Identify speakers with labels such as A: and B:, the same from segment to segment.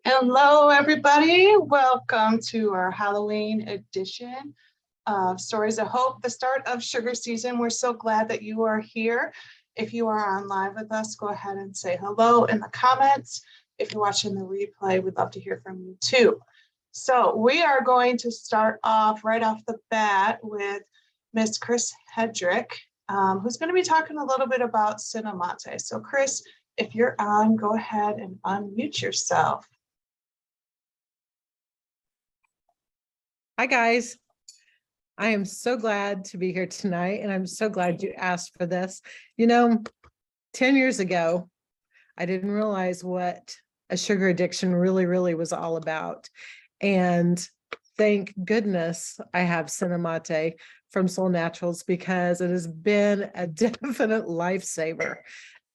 A: Hello, everybody. Welcome to our Halloween edition of Stories of Hope, the start of sugar season. We're so glad that you are here. If you are on live with us, go ahead and say hello in the comments. If you're watching the replay, we'd love to hear from you too. So we are going to start off right off the bat with Miss Chris Hedrick, who's going to be talking a little bit about Cinnamate. So Chris, if you're on, go ahead and unmute yourself.
B: Hi, guys. I am so glad to be here tonight, and I'm so glad you asked for this. 10 years ago, I didn't realize what a sugar addiction really was all about. And thank goodness I have Cinnamate from Soul Naturals because it has been a definite lifesaver.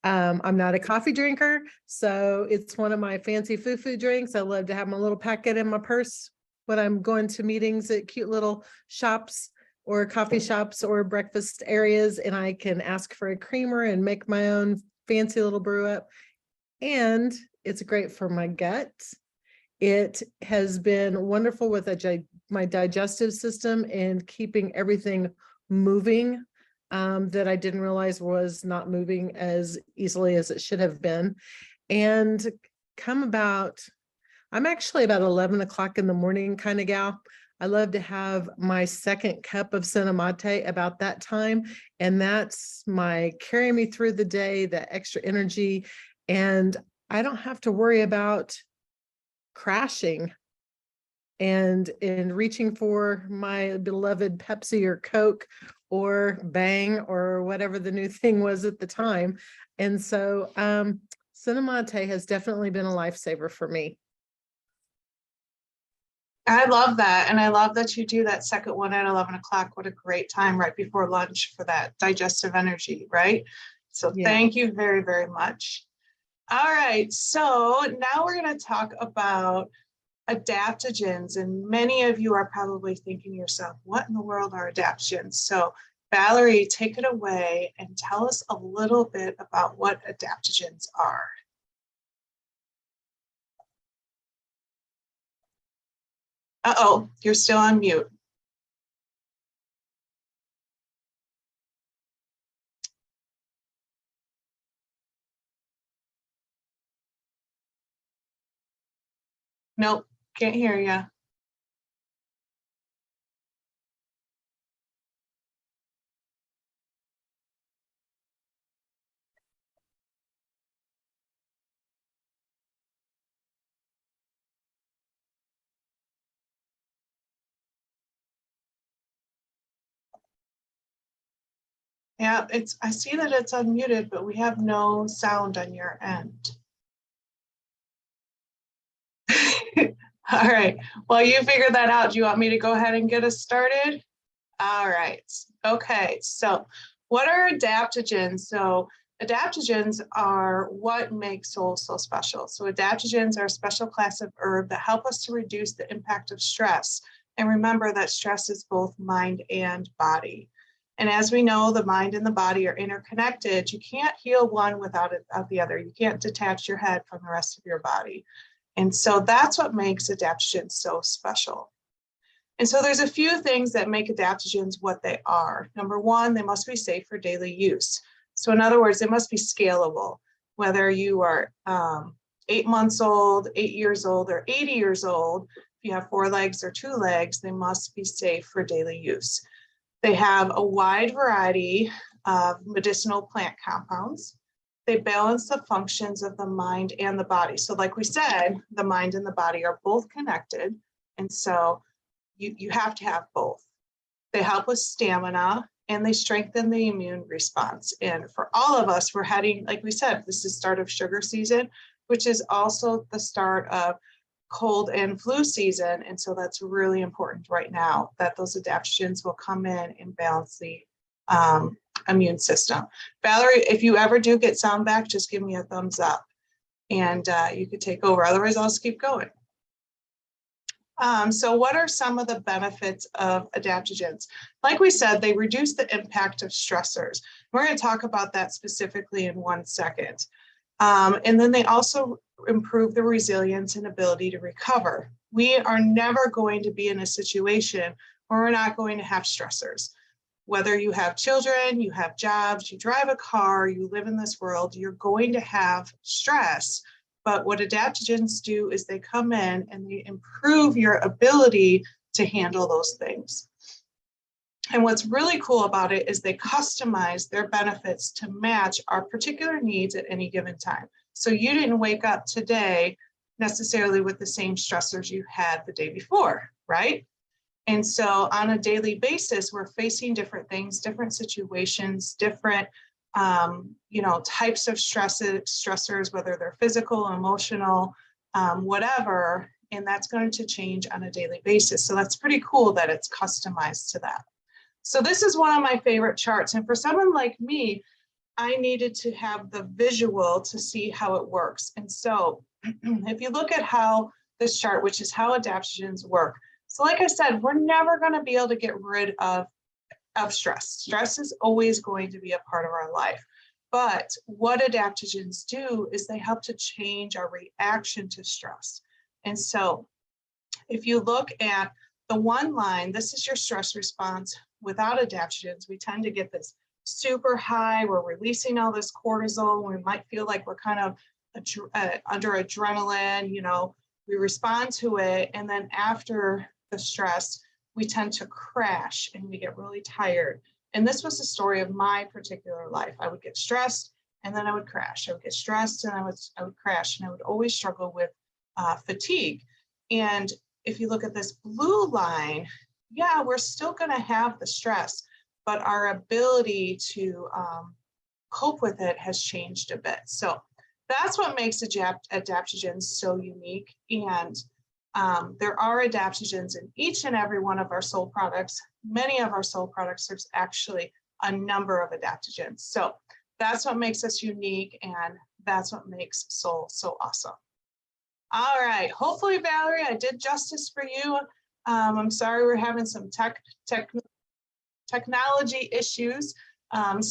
B: I'm not a coffee drinker, so it's one of my fancy foo-foo drinks. I love to have my little packet in my purse when I'm going to meetings at cute little shops or coffee shops or breakfast areas, and I can ask for a creamer and make my own fancy little brew up. And it's great for my gut. It has been wonderful with my digestive system and keeping everything moving that I didn't realize was not moving as easily as it should have been. And I'm actually about 11 o'clock in the morning kind of gal. I love to have my second cup of Cinnamate about that time. And that's my carry me through the day, that extra energy. And I don't have to worry about crashing and reaching for my beloved Pepsi or Coke or Bang or whatever the new thing was at the time. And so Cinnamate has definitely been a lifesaver for me.
A: I love that. And I love that you do that second one at 11 o'clock. What a great time right before lunch for that digestive energy, right? So yeah. Thank you very much. All right. So now we're going to talk about adaptogens. And many of you are probably thinking to yourself, what in the world are adaptogens? So Valerie, take it away and tell us a little bit about what adaptogens are. Uh-oh, you're still on mute. Nope, can't hear you. Yeah, I see that it's unmuted, but we have no sound on your end. All right, well, you figure that out. Do you want me to go ahead and get us started? All right, okay, so what are adaptogens? So adaptogens are what makes Soul so special. So adaptogens are a special class of herb that help us to reduce the impact of stress. And remember that stress is both mind and body. And as we know, the mind and the body are interconnected. You can't heal one without the other. You can't detach your head from the rest of your body. And so that's what makes adaptogens so special. And so there's a few things that make adaptogens what they are. Number one, they must be safe for daily use. So in other words, they must be scalable. Whether you are 8 months old, 8 years old, or 80 years old, if you have 4 legs or 2 legs, they must be safe for daily use. They have a wide variety of medicinal plant compounds. They balance the functions of the mind and the body. So like we said, the mind and the body are both connected. And so you have to have both. They help with stamina and they strengthen the immune response. And for all of us, we're heading, like we said, this is the start of sugar season, which is also the start of cold and flu season. And so that's really important right now that those adaptogens will come in and balance the immune system. Valerie, if you ever do get sound back, just give me a thumbs up and you could take over. Otherwise, I'll just keep going. So what are some of the benefits of adaptogens? Like we said, they reduce the impact of stressors. We're going to talk about that specifically in 1 second. And then they also improve the resilience and ability to recover. We are never going to be in a situation where we're not going to have stressors. Whether you have children, you have jobs, you drive a car, you live in this world, you're going to have stress. But what adaptogens do is they come in and they improve your ability to handle those things. And what's really cool about it is they customize their benefits to match our particular needs at any given time. So you didn't wake up today necessarily with the same stressors you had the day before, right? And so on a daily basis, we're facing different things, different situations, different types of stressors, whether they're physical, emotional, whatever, and that's going to change on a daily basis. So that's pretty cool that it's customized to that. So this is one of my favorite charts. And for someone like me, I needed to have the visual to see how it works. And so if you look at how this chart, which is how adaptogens work. So like I said, we're never going to be able to get rid of stress. Stress is always going to be a part of our life. But what adaptogens do is they help to change our reaction to stress. And so if you look at the one line, this is your stress response. Without adaptogens, we tend to get this super high. We're releasing all this cortisol. We might feel like we're kind of under adrenaline, we respond to it. And then after the stress, we tend to crash and we get really tired. And this was the story of my particular life. I would get stressed and then I would crash. I would get stressed and I would crash, and I would always struggle with fatigue. And if you look at this blue line, yeah, we're still going to have the stress, but our ability to cope with it has changed a bit. So that's what makes adaptogens so unique. And there are adaptogens in each and every one of our Soul products. Many of our Soul products, there's actually a number of adaptogens. So that's what makes us unique, and that's what makes Soul so awesome. All right, hopefully, Valerie, I did justice for you. I'm sorry we're having some technology issues. I'm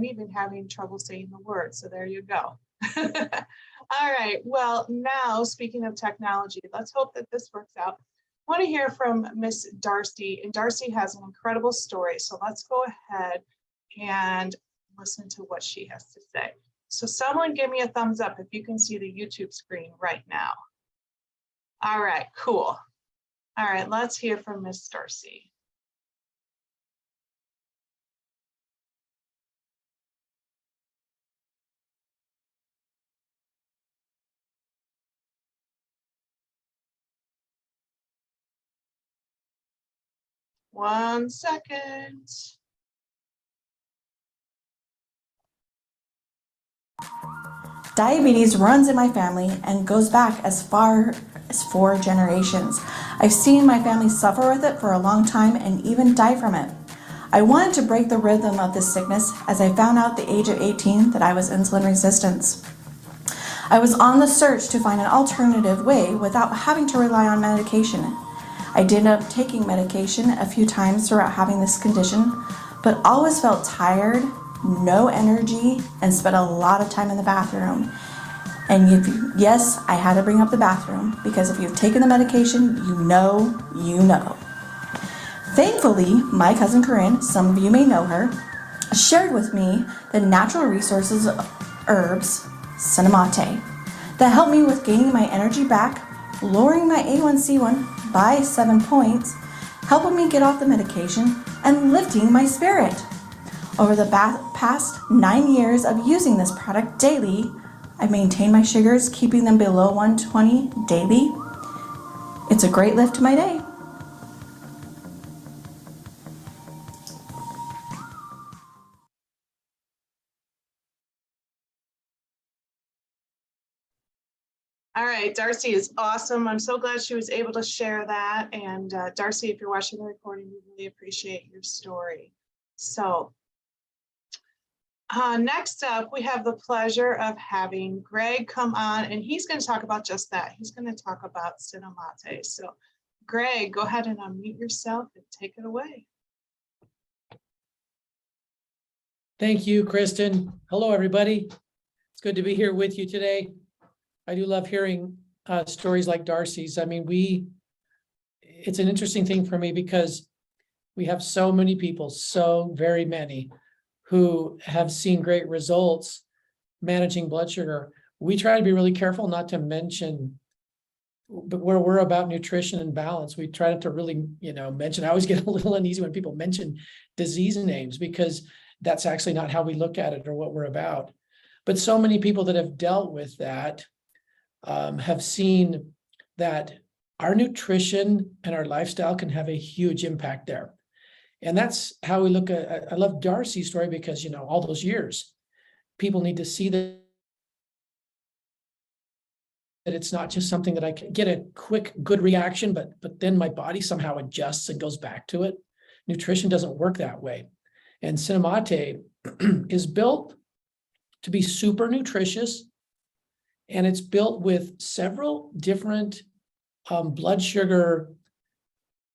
A: even having trouble saying the word, so there you go. All right, well, now speaking of technology, let's hope that this works out. I want to hear from Miss Darcy, and Darcy has an incredible story, so let's go ahead and listen to what she has to say. So someone give me a thumbs up if you can see the YouTube screen right now. All right, cool. All right, let's hear from Miss Darcy. One second.
C: Diabetes runs in my family and goes back as far as 4 generations. I've seen my family suffer with it for a long time and even die from it. I wanted to break the rhythm of this sickness as I found out at the age of 18 that I was insulin resistant. I was on the search to find an alternative way without having to rely on medication. I did end up taking medication a few times throughout having this condition, but always felt tired, no energy, and spent a lot of time in the bathroom. And yes, I had to bring up the bathroom, because if you've taken the medication, you know. Thankfully, my cousin Corinne, some of you may know her, shared with me the natural resources of herbs, cinnamate, that helped me with gaining my energy back, lowering my A1C1 by 7 points, helping me get off the medication, and lifting my spirit. Over the past 9 years of using this product daily, I've maintained my sugars, keeping them below 120 daily. It's a great lift to my day.
A: All right, Darcy is awesome. I'm so glad she was able to share that. And Darcy, if you're watching the recording, we really appreciate your story. So next up, we have the pleasure of having Greg come on, and he's going to talk about just that. He's going to talk about cinnamate. So Greg, go ahead and unmute yourself and take it away.
D: Thank you, Kristen. Hello, everybody. It's good to be here with you today. I do love hearing stories like Darcy's. I mean, it's an interesting thing for me because we have so many people, so very many, who have seen great results managing blood sugar. We try to be really careful not to mention, but where we're about nutrition and balance, we try not to really, mention. I always get a little uneasy when people mention disease names because that's actually not how we look at it or what we're about. But so many people that have dealt with that have seen that our nutrition and our lifestyle can have a huge impact there. And that's how we look at, I love Darcy's story because, all those years, people need to see that it's not just something that I can get a quick, good reaction, but then my body somehow adjusts and goes back to it. Nutrition doesn't work that way. And Cinnamate is built to be super nutritious, and it's built with several different blood sugar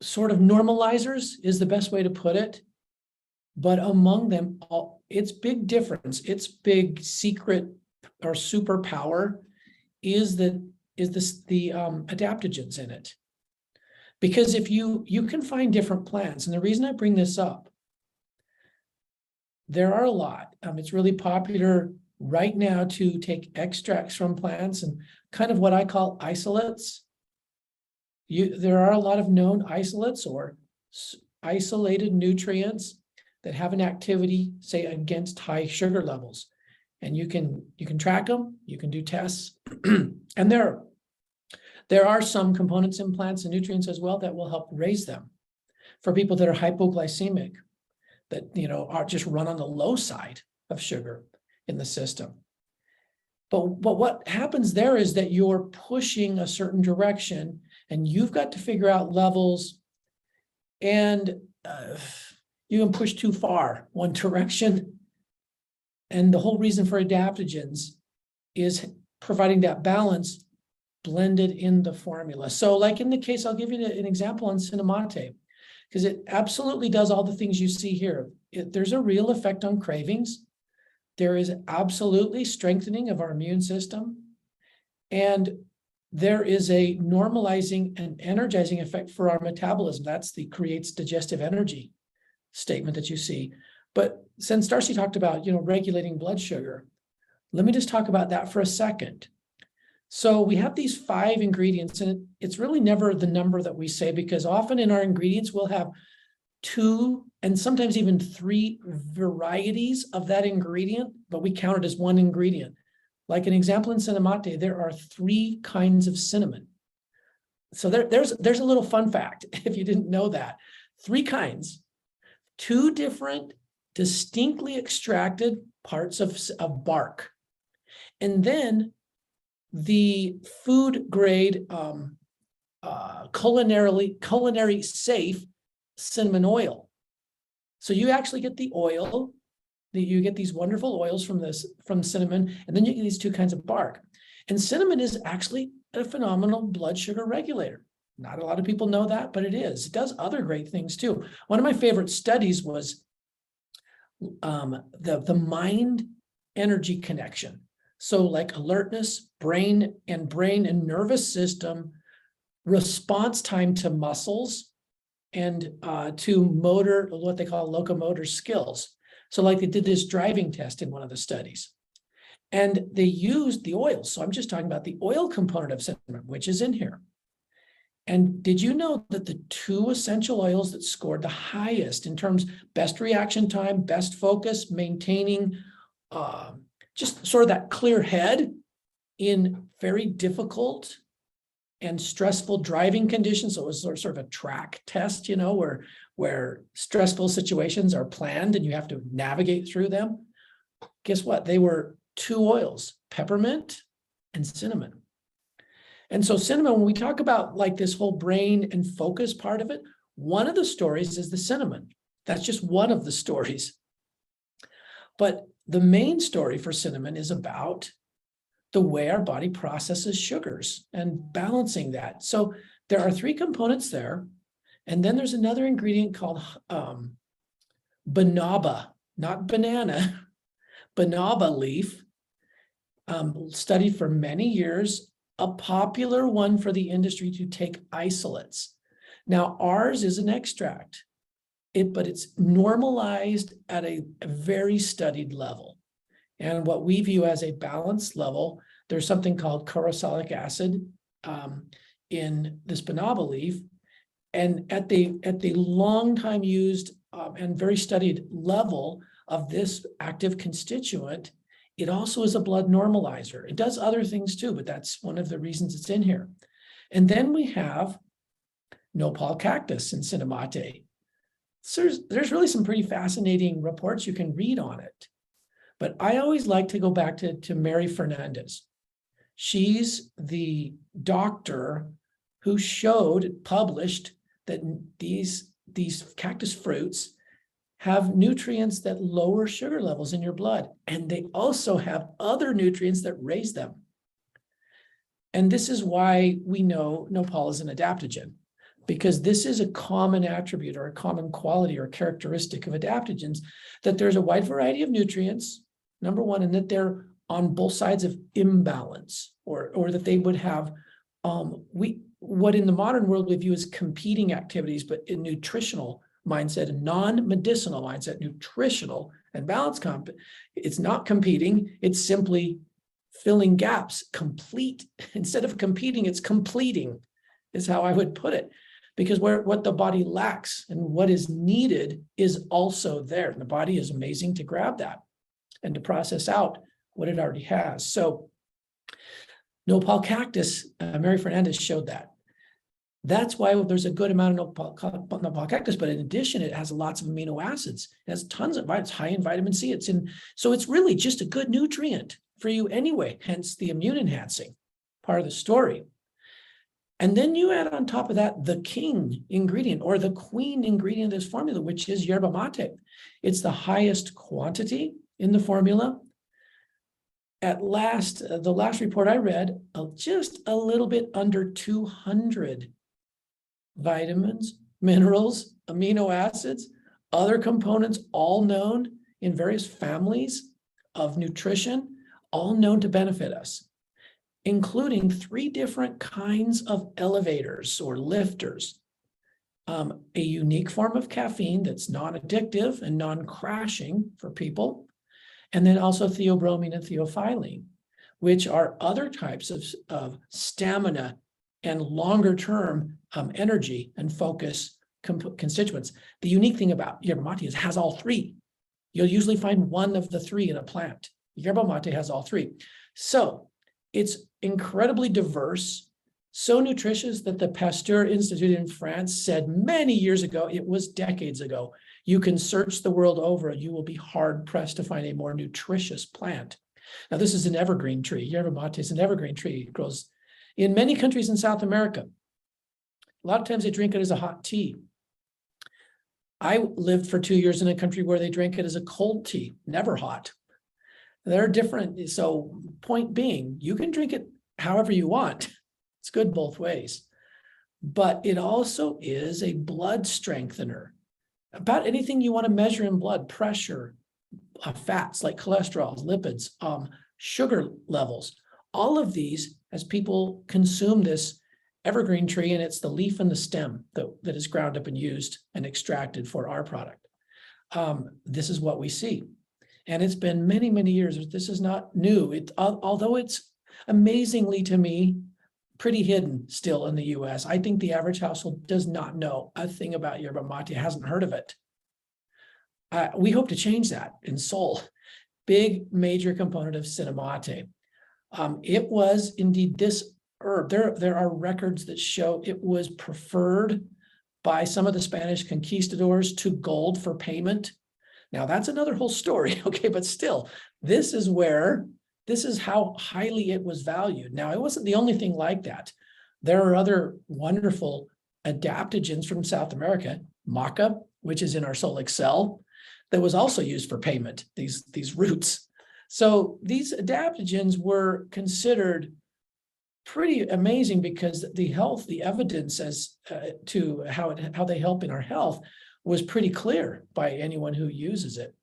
D: sort of normalizers is the best way to put it. But among them, its big difference, its big secret or superpower is the adaptogens in it. Because if you can find different plants, and the reason I bring this up, there are a lot. It's really popular right now to take extracts from plants and kind of what I call isolates. There are a lot of known isolates or isolated nutrients that have an activity, say, against high sugar levels. And you can track them, you can do tests. And there are some components in plants and nutrients as well that will help raise them. For people that are hypoglycemic, that are just run on the low side of sugar in the system. But what happens there is that you're pushing a certain direction, and you've got to figure out levels, and you can push too far one direction. And the whole reason for adaptogens is providing that balance blended in the formula. So like in the case, I'll give you an example on Cinnamate, because it absolutely does all the things you see here. There's a real effect on cravings. There is absolutely strengthening of our immune system. And there is a normalizing and energizing effect for our metabolism. That's the creates digestive energy statement that you see. But since Darcy talked about, regulating blood sugar, let me just talk about that for a second. So we have these 5 ingredients, and it's really never the number that we say, because often in our ingredients, we'll have 2 and sometimes even 3 varieties of that ingredient, but we count it as one ingredient. Like an example in Cinnamate, there are 3 kinds of cinnamon. So there's a little fun fact, if you didn't know that. 3 kinds, 2 different distinctly extracted parts of bark. And then the food grade culinary safe cinnamon oil. So you actually get the oil, you get these wonderful oils from cinnamon, and then you get these 2 kinds of bark. And cinnamon is actually a phenomenal blood sugar regulator. Not a lot of people know that, but it is. It does other great things too. One of my favorite studies was the mind energy connection. So like alertness, brain and nervous system, response time to muscles, and to motor, what they call locomotor skills. So like they did this driving test in one of the studies, and they used the oils. So I'm just talking about the oil component of cinnamon, which is in here. And did you know that the 2 essential oils that scored the highest in terms best reaction time, best focus, maintaining just sort of that clear head in very difficult and stressful driving conditions? So it was sort of a track test, where stressful situations are planned and you have to navigate through them. Guess what? They were 2 oils, peppermint and cinnamon. And so cinnamon, when we talk about like this whole brain and focus part of it, one of the stories is the cinnamon. That's just one of the stories. But the main story for cinnamon is about the way our body processes sugars and balancing that. So there are 3 components there. And then there's another ingredient called banaba, not banana, banaba leaf. studied for many years, a popular one for the industry to take isolates. Now, ours is an extract, but it's normalized at a very studied level. And what we view as a balanced level, there's something called corosolic acid in the spinaba leaf. And at the long time used and very studied level of this active constituent, it also is a blood normalizer. It does other things too, but that's one of the reasons it's in here. And then we have nopal cactus in cinnamate. So there's really some pretty fascinating reports you can read on it. But I always like to go back to Mary Fernandez. She's the doctor who published that these cactus fruits have nutrients that lower sugar levels in your blood. And they also have other nutrients that raise them. And this is why we know nopal is an adaptogen, because this is a common attribute or a common quality or characteristic of adaptogens, that there's a wide variety of nutrients, number one, and that they're on both sides of imbalance, or that they would have what in the modern world we view as competing activities, but in nutritional mindset and non-medicinal mindset, nutritional and balance it's not competing, it's simply filling gaps, complete. Instead of competing, it's completing, is how I would put it. Because what the body lacks and what is needed is also there. And the body is amazing to grab that and to process out what it already has. So nopal cactus, Mary Fernandez showed that. That's why there's a good amount of nopal cactus, but in addition, it has lots of amino acids. It has tons of vitamins, high in vitamin C. So it's really just a good nutrient for you anyway, hence the immune enhancing part of the story. And then you add on top of that the king ingredient or the queen ingredient of this formula, which is yerba mate. It's the highest quantity in the formula. The last report I read, just a little bit under 200 vitamins, minerals, amino acids, other components, all known in various families of nutrition, all known to benefit us, including 3 different kinds of elevators or lifters. A unique form of caffeine that's non-addictive and non-crashing for people, and then also theobromine and theophylline, which are other types of stamina and longer-term energy and focus constituents. The unique thing about yerba mate is it has all 3. You'll usually find one of the 3 in a plant. Yerba mate has all 3. So it's incredibly diverse, so nutritious that the Pasteur Institute in France said many years ago, it was decades ago, you can search the world over and you will be hard pressed to find a more nutritious plant. Now, this is an evergreen tree. Yerba mate is an evergreen tree. It grows in many countries in South America. A lot of times they drink it as a hot tea. I lived for 2 years in a country where they drink it as a cold tea, never hot. They're different. So point being, you can drink it however you want. It's good both ways. But it also is a blood strengthener. About anything you want to measure in blood, pressure, fats like cholesterol, lipids, sugar levels, all of these, as people consume this evergreen tree, and it's the leaf and the stem that is ground up and used and extracted for our product. This is what we see. And it's been many, many years. This is not new. Although it's amazingly to me, pretty hidden still in the US. I think the average household does not know a thing about yerba mate, hasn't heard of it. We hope to change that in Seoul. Big major component of cinnamate. It was indeed this herb. There are records that show it was preferred by some of the Spanish conquistadors to gold for payment. Now that's another whole story, okay, but still, this is how highly it was valued. Now, it wasn't the only thing like that. There are other wonderful adaptogens from South America, maca, which is in our Sol Excel, that was also used for payment, these roots. So these adaptogens were considered pretty amazing because the evidence as to how they help in our health was pretty clear by anyone who uses it.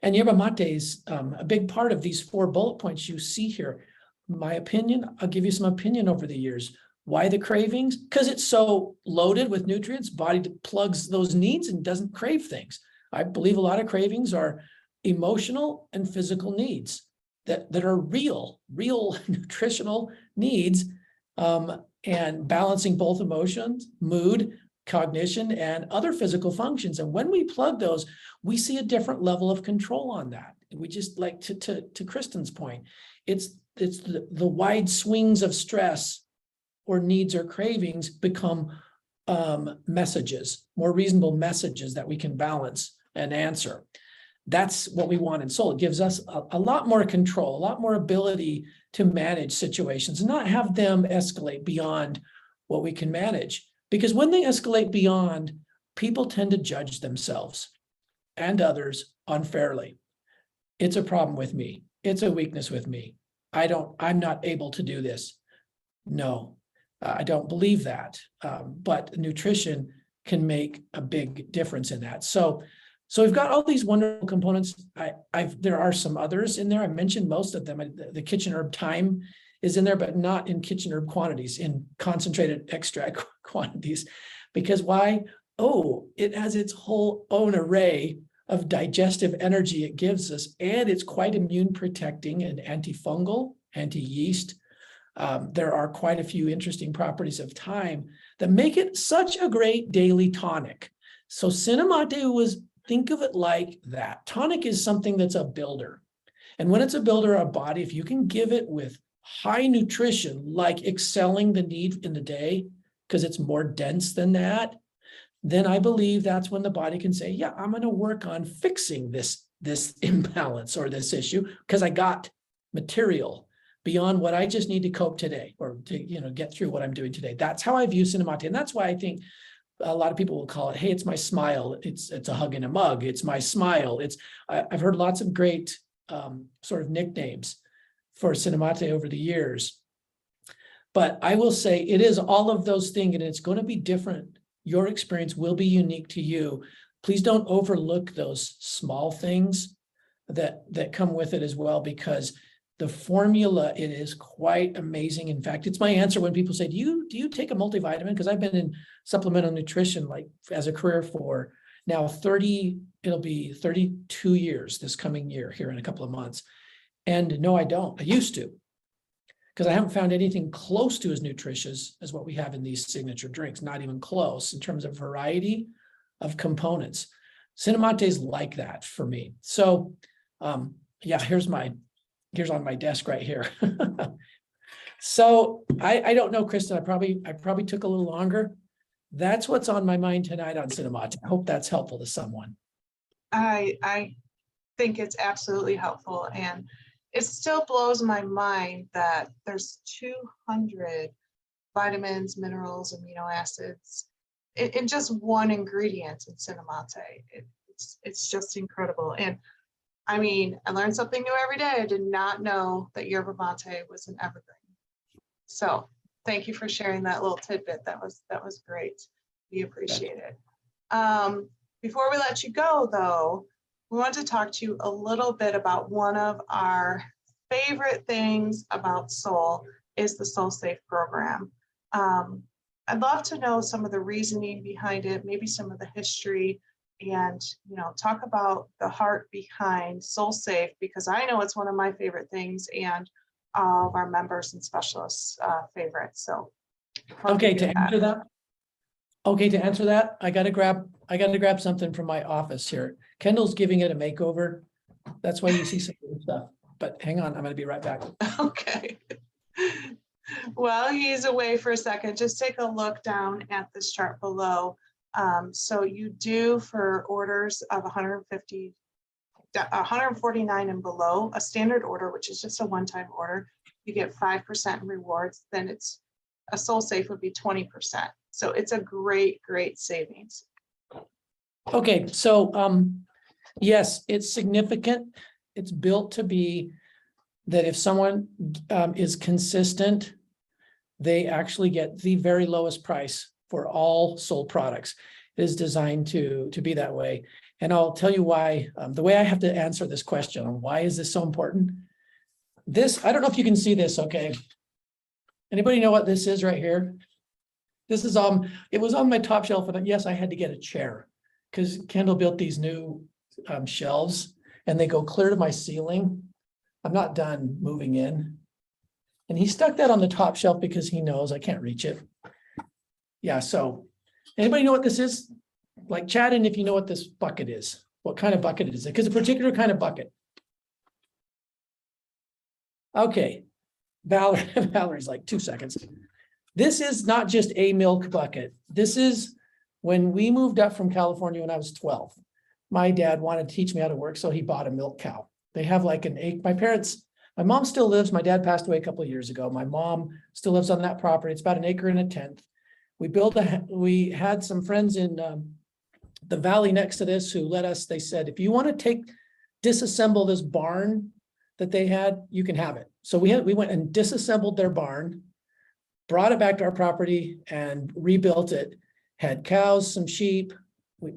D: And yerba mate is a big part of these 4 bullet points you see here. My opinion, I'll give you some opinion over the years. Why the cravings? Because it's so loaded with nutrients, body plugs those needs and doesn't crave things. I believe a lot of cravings are emotional and physical needs that are real nutritional needs, and balancing both emotions, mood, cognition, and other physical functions. And when we plug those, we see a different level of control on that. We just, like to Kristen's point, it's the wide swings of stress or needs or cravings become messages, more reasonable messages that we can balance and answer. That's what we want in soul. It gives us a lot more control, a lot more ability to manage situations and not have them escalate beyond what we can manage. Because when they escalate beyond, people tend to judge themselves and others unfairly. It's a problem with me. It's a weakness with me. I'm not able to do this. No, I don't believe that. But nutrition can make a big difference in that. So we've got all these wonderful components. There are some others in there. I mentioned most of them. The kitchen herb thyme is in there, but not in kitchen herb quantities, in concentrated extract quantities. Because why? Oh, it has its whole own array of digestive energy it gives us, and it's quite immune protecting and antifungal, anti-yeast. There are quite a few interesting properties of thyme that make it such a great daily tonic. So Cinnamate was, think of it like that. Tonic is something that's a builder. And when it's a builder of body, if you can give it with high nutrition, like excelling the need in the day, because it's more dense than that, then I believe that's when the body can say, yeah, I'm going to work on fixing this imbalance or this issue, because I got material beyond what I just need to cope today, or to get through what I'm doing today. That's how I view Cinnamate. And that's why I think a lot of people will call it, hey, it's my smile. It's a hug in a mug. It's my smile. I've heard lots of great sort of nicknames for Cinnamate over the years. But I will say it is all of those things, and it's going to be different. Your experience will be unique to you. Please don't overlook those small things that come with it as well, because the formula, it is quite amazing. In fact, it's my answer when people say, do you take a multivitamin? Because I've been in supplemental nutrition like as a career for now it'll be 32 years this coming year here in a couple of months. And no, I don't. I used to, because I haven't found anything close to as nutritious as what we have in these signature drinks, not even close in terms of variety of components. Cinnamate is like that for me. So yeah, here's on my desk right here. So I don't know, Kristen, I probably took a little longer. That's what's on my mind tonight on Cinnamate. I hope that's helpful to someone.
A: I think it's absolutely helpful, and it still blows my mind that there's 200 vitamins, minerals, amino acids in just one ingredient in Cinnamate. It's just incredible. And I mean, I learned something new every day. I did not know that yerba mate was an evergreen. So thank you for sharing that little tidbit. That was great. We appreciate it. Before we let you go, though, we want to talk to you a little bit about one of our favorite things about Soul is the Soul Safe program. I'd love to know some of the reasoning behind it, maybe some of the history, and talk about the heart behind Soul Safe, because I know it's one of my favorite things and all of our members and specialists' favorites. So
D: Okay, to answer that, I gotta grab something from my office here. Kendall's giving it a makeover. That's why you see some of the stuff. But hang on, I'm gonna be right back.
A: Okay. While he's away for a second, just take a look down at this chart below. So you do, for orders of 149 and below, a standard order, which is just a one-time order, you get 5% in rewards. Then it's a Soul Safe would be 20%. So it's a great savings.
D: Okay, so yes, it's significant. It's built to be that if someone is consistent, they actually get the very lowest price for all Soul products. It is designed to be that way. And I'll tell you why, the way I have to answer this question on why is this so important? This, I don't know if you can see this, okay? Anybody know what this is right here? This is, it was on my top shelf, and yes, I had to get a chair because Kendall built these new shelves and they go clear to my ceiling. I'm not done moving in. And he stuck that on the top shelf because he knows I can't reach it. Yeah, so anybody know what this is? Like chat in if you know what this bucket is. What kind of bucket is it? Because a particular kind of bucket. Okay, Valerie's like 2 seconds. This is not just a milk bucket. This is when we moved up from California when I was 12. My dad wanted to teach me how to work, so he bought a milk cow. They have like an acre. My mom still lives. My dad passed away a couple of years ago. My mom still lives on that property. It's about an acre and a tenth. We had some friends in the valley next to this who let us, they said, if you want to disassemble this barn that they had, you can have it. So we went and disassembled their barn, brought it back to our property and rebuilt it. Had cows, some sheep.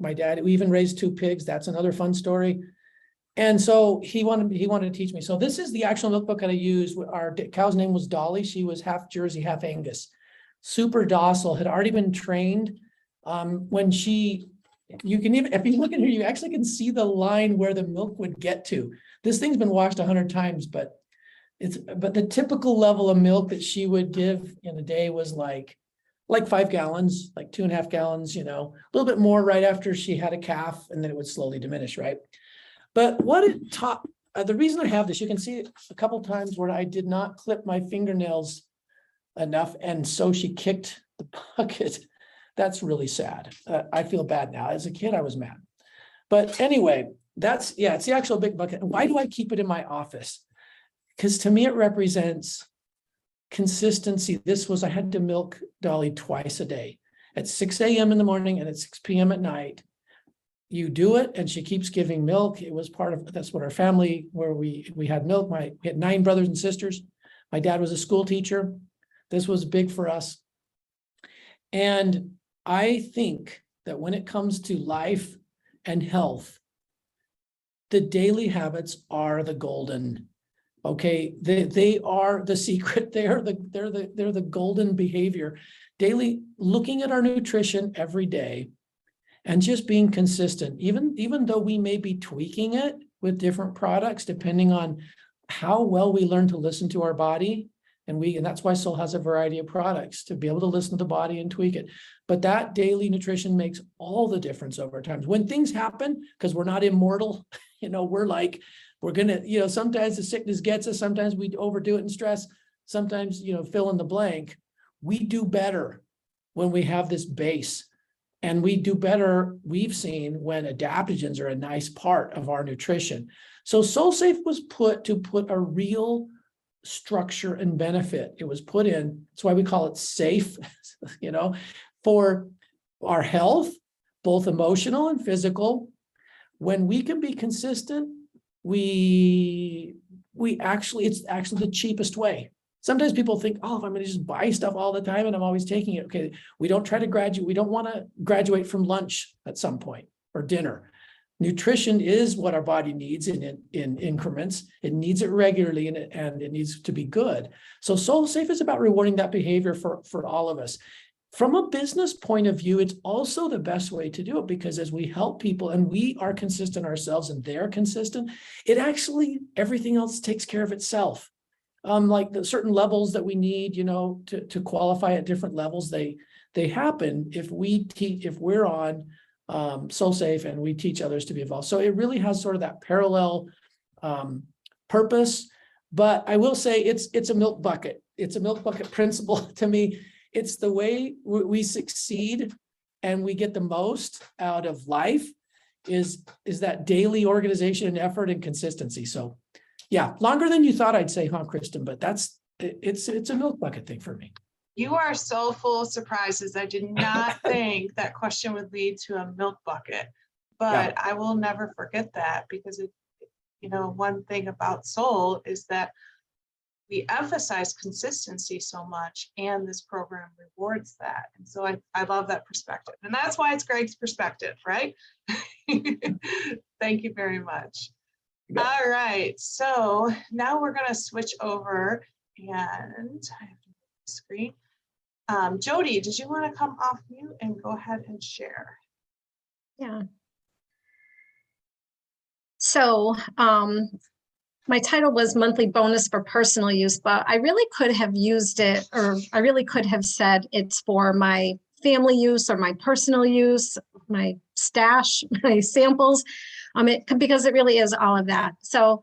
D: My dad, we even raised 2 pigs. That's another fun story. And so he wanted to teach me. So this is the actual milk bucket I used. Our cow's name was Dolly. She was half Jersey, half Angus. Super docile, had already been trained. You can even, if you look in here, you actually can see the line where the milk would get to. This thing's been washed 100 times, but the typical level of milk that she would give in a day was like 5 gallons, like 2.5 gallons, a little bit more right after she had a calf, and then it would slowly diminish, right? But what it taught, the reason I have this, you can see it a couple times where I did not clip my fingernails enough, and so she kicked the bucket. That's really sad. I feel bad now. As a kid, I was mad. But anyway, it's the actual big bucket. Why do I keep it in my office? Because to me, it represents consistency. I had to milk Dolly twice a day at 6 a.m. in the morning and at 6 p.m. at night. You do it, and she keeps giving milk. It was that's what our family, where we had milk. We had 9 brothers and sisters. My dad was a school teacher. This was big for us. And I think that when it comes to life and health, the daily habits are the golden. Okay, they are the secret. They're the golden behavior. Daily, looking at our nutrition every day and just being consistent, even though we may be tweaking it with different products, depending on how well we learn to listen to our body. And that's why Soul has a variety of products, to be able to listen to the body and tweak it. But that daily nutrition makes all the difference over time. When things happen, because we're not immortal, we're gonna, sometimes the sickness gets us, sometimes we overdo it in stress, sometimes, fill in the blank. We do better when we have this base. And we do better, we've seen, when adaptogens are a nice part of our nutrition. So SoulSafe was put a real structure and benefit. It was put in, that's why we call it safe, for our health, both emotional and physical. When we can be consistent, it's actually the cheapest way. Sometimes people think, if I'm going to just buy stuff all the time and I'm always taking it. Okay, we don't try to graduate. We don't want to graduate from lunch at some point or dinner. Nutrition is what our body needs in increments. It needs it regularly, and it needs to be good. So SoulSafe is about rewarding that behavior for all of us. From a business point of view, it's also the best way to do it, because as we help people and we are consistent ourselves and they're consistent, everything else takes care of itself. Like the certain levels that we need, to qualify at different levels, they happen if we're on SoulSafe and we teach others to be involved. So it really has sort of that parallel purpose. But I will say it's a milk bucket. It's a milk bucket principle to me. It's the way we succeed and we get the most out of life is that daily organization and effort and consistency. So yeah, longer than you thought I'd say, huh, Kristen? But it's a milk bucket thing for me.
A: You are so full of surprises. I did not think that question would lead to a milk bucket, but I will never forget that, because one thing about Soul is that we emphasize consistency so much, and this program rewards that. And so I love that perspective. And that's why it's Greg's perspective, right? Thank you very much.
D: You bet.
A: All right, so now we're going to switch over and I have to move the screen. Jody, did you want to come off mute and go ahead and share?
E: Yeah. So my title was monthly bonus for personal use, but I really could have used it, or I really could have said it's for my family use or my personal use, my stash, my samples, because it really is all of that. So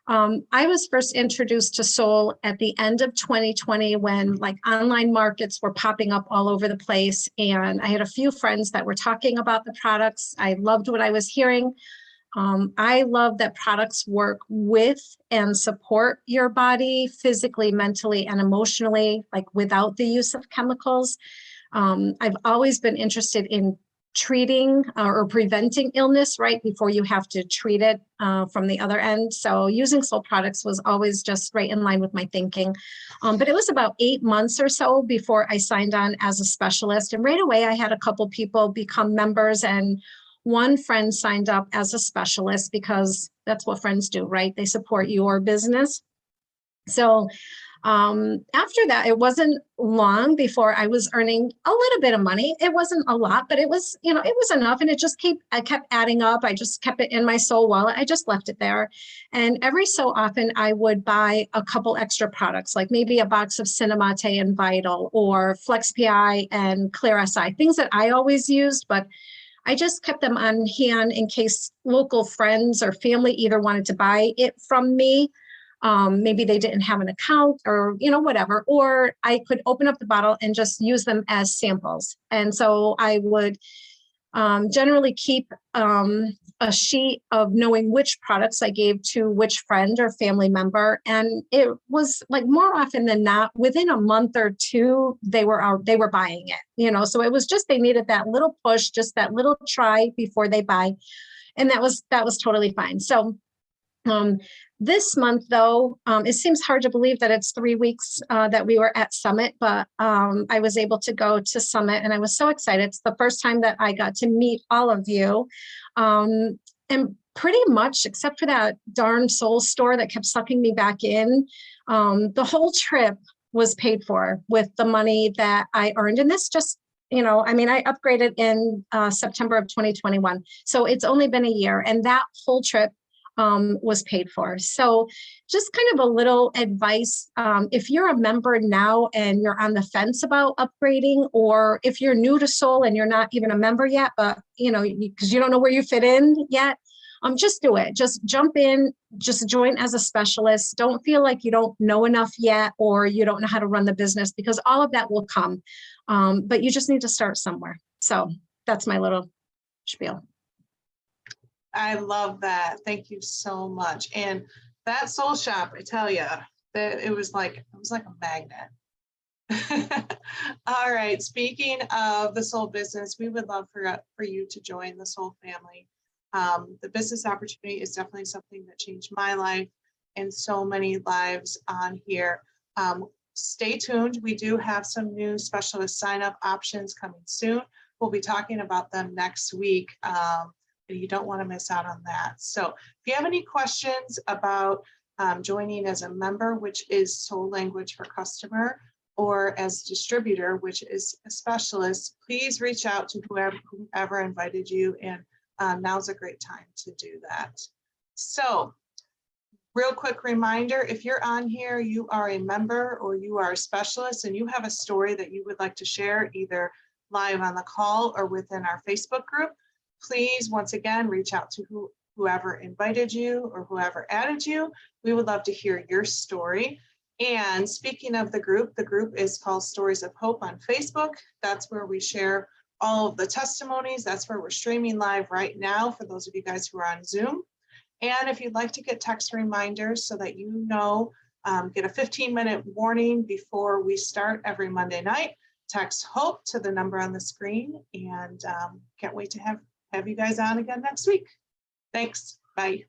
E: I was first introduced to Soul at the end of 2020 when like online markets were popping up all over the place. And I had a few friends that were talking about the products. I loved what I was hearing. I love that products work with and support your body physically, mentally, and emotionally, like without the use of chemicals. I've always been interested in treating or preventing illness right before you have to treat it from the other end. So using Soul products was always just right in line with my thinking. But it was about 8 months or so before I signed on as a specialist. And right away, I had a couple people become members, and one friend signed up as a specialist because that's what friends do, right? They support your business. So after that, it wasn't long before I was earning a little bit of money. It wasn't a lot, but it was, it was enough. And I kept adding up. I just kept it in my Soul wallet. I just left it there. And every so often I would buy a couple extra products, like maybe a box of Cinemate and Vital or Flex PI and Clear SI, things that I always used, but I just kept them on hand in case local friends or family either wanted to buy it from me. Maybe they didn't have an account or, whatever, or I could open up the bottle and just use them as samples. And so I would generally keep a sheet of knowing which products I gave to which friend or family member. And it was like more often than not, within a month or two, they were buying it, so it was just, they needed that little push, just that little try before they buy. And that was totally fine. So this month, though, it seems hard to believe that it's 3 weeks that we were at Summit, but I was able to go to Summit and I was so excited. It's the first time that I got to meet all of you. And pretty much, except for that darn Soul store that kept sucking me back in, the whole trip was paid for with the money that I earned. And this just, I upgraded in September of 2021. So it's only been a year, and that whole trip was paid for. So just kind of a little advice. If you're a member now and you're on the fence about upgrading, or if you're new to Soul and you're not even a member yet, but because you don't know where you fit in yet, just do it. Just jump in, just join as a specialist. Don't feel like you don't know enough yet, or you don't know how to run the business, because all of that will come. But you just need to start somewhere. So that's my little spiel.
A: I love that. Thank you so much. And that Soul shop, I tell you, that it was like a magnet. All right. Speaking of the Soul business, we would love for you to join the Soul family. The business opportunity is definitely something that changed my life and so many lives on here. Stay tuned. We do have some new specialist sign-up options coming soon. We'll be talking about them next week. You don't want to miss out on that. So if you have any questions about joining as a member, which is Soul Language for Customer, or as distributor, which is a specialist, please reach out to whoever invited you. And now's a great time to do that. So real quick reminder, if you're on here, you are a member or you are a specialist and you have a story that you would like to share either live on the call or within our Facebook group, please, once again, reach out to whoever invited you or whoever added you. We would love to hear your story. And speaking of the group is called Stories of Hope on Facebook. That's where we share all of the testimonies. That's where we're streaming live right now for those of you guys who are on Zoom. And if you'd like to get text reminders so that get a 15-minute warning before we start every Monday night, text HOPE to the number on the screen. And can't wait to have you guys on again next week. Thanks. Bye.